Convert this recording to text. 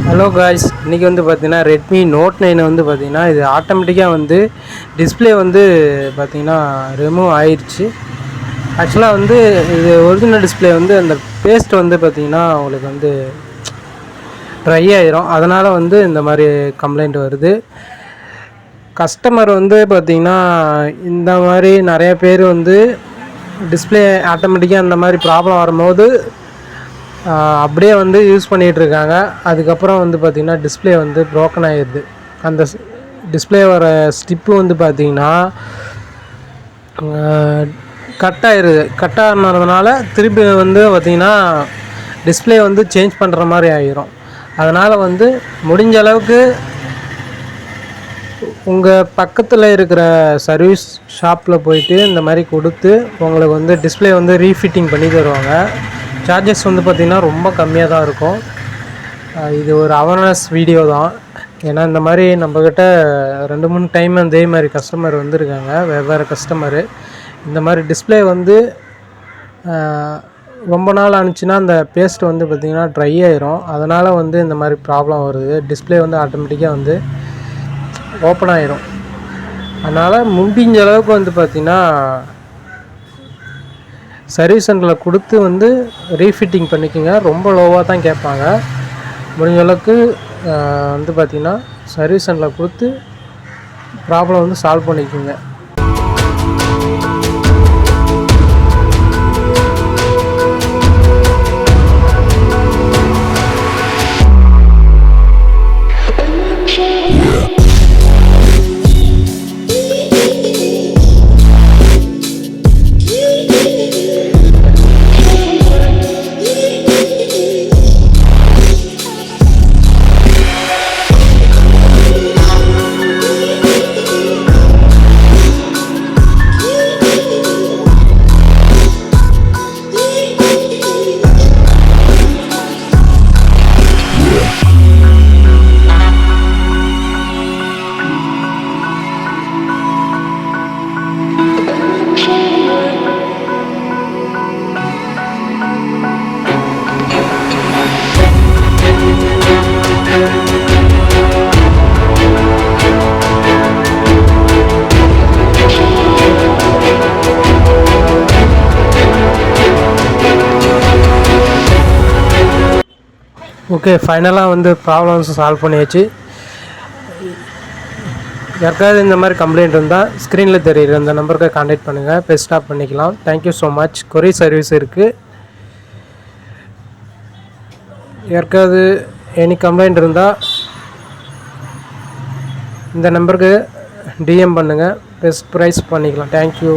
Hello guys, இன்றைக்கி வந்து பார்த்தீங்கன்னா ரெட்மி நோட் 9 வந்து பார்த்தீங்கன்னா இது ஆட்டோமேட்டிக்காக வந்து டிஸ்பிளே வந்து பார்த்தீங்கன்னா ரிமூவ் ஆயிடுச்சு. ஆக்சுவலாக வந்து இது ஒரிஜினல் டிஸ்பிளே வந்து அந்த பேஸ்ட் வந்து பார்த்தீங்கன்னா உங்களுக்கு வந்து ட்ரை ஆயிரும். அதனால் வந்து இந்த மாதிரி கம்ப்ளைண்ட் வருது. கஸ்டமர் வந்து பார்த்திங்கன்னா இந்த மாதிரி நிறைய பேர் வந்து டிஸ்பிளே ஆட்டோமேட்டிக்காக இந்த மாதிரி ப்ராப்ளம் வரும்போது அப்படியே வந்து யூஸ் பண்ணிகிட்ருக்காங்க. அதுக்கப்புறம் வந்து பார்த்திங்கன்னா டிஸ்பிளே வந்து ப்ரோக்கன் ஆகிடுது. அந்த டிஸ்பிளே வர ஸ்டிப்பு வந்து பார்த்திங்கன்னா கட் ஆகிடுது. கட் ஆனதுனால திருப்பி வந்து பார்த்திங்கன்னா டிஸ்பிளே வந்து சேஞ்ச் பண்ணுற மாதிரி ஆகிரும். அதனால் வந்து முடிஞ்ச அளவுக்கு உங்கள் பக்கத்தில் இருக்கிற சர்வீஸ் ஷாப்பில் போயிட்டு இந்த மாதிரி கொடுத்து உங்களுக்கு வந்து டிஸ்பிளே வந்து ரீஃபிட்டிங் பண்ணி தருவாங்க. சார்ஜஸ் வந்து பார்த்திங்கன்னா ரொம்ப கம்மியாக தான் இருக்கும். இது ஒரு அவேர்னஸ் வீடியோ தான். ஏன்னா இந்த மாதிரி நம்மக்கிட்ட 2-3 டைம் அதே மாதிரி கஸ்டமர் வந்துருக்காங்க, வெவ்வேறு கஸ்டமரு. இந்த மாதிரி டிஸ்பிளே வந்து ரொம்ப நாள் ஆனிச்சுன்னா அந்த பேஸ்ட் வந்து பார்த்திங்கன்னா ட்ரை ஆயிரும். அதனால் வந்து இந்த மாதிரி ப்ராப்ளம் வருது. டிஸ்பிளே வந்து ஆட்டோமேட்டிக்காக வந்து ஓப்பன் ஆயிரும். அதனால் முடிஞ்ச அளவுக்கு வந்து பார்த்திங்கன்னா சர்வீஸ் சென்டரில் கொடுத்து வந்து ரீஃபிட்டிங் பண்ணிக்கோங்க. ரொம்ப லோவாக தான் கேட்பாங்க. முடிஞ்ச அளவுக்கு வந்து பார்த்திங்கன்னா சர்வீஸ் சென்டரில் கொடுத்து ப்ராப்ளம் வந்து சால்வ் பண்ணிக்கோங்க. ஓகே, ஃபைனலாக வந்து ப்ராப்ளம்ஸ் சால்வ் பண்ணியாச்சு. யாருக்காவது இந்த மாதிரி கம்ப்ளைண்ட் இருந்தால் ஸ்க்ரீனில் தெரியுற இந்த நம்பருக்கு கான்டாக்ட் பண்ணுங்கள், பெஸ்ட்டாக பண்ணிக்கலாம். Thank you so much. Courier service இருக்குது. யாருக்காவது எனி கம்ப்ளைண்ட் இருந்தால் இந்த நம்பருக்கு டிஎம் பண்ணுங்கள், பெஸ்ட் ப்ரைஸ் பண்ணிக்கலாம். தேங்க்யூ.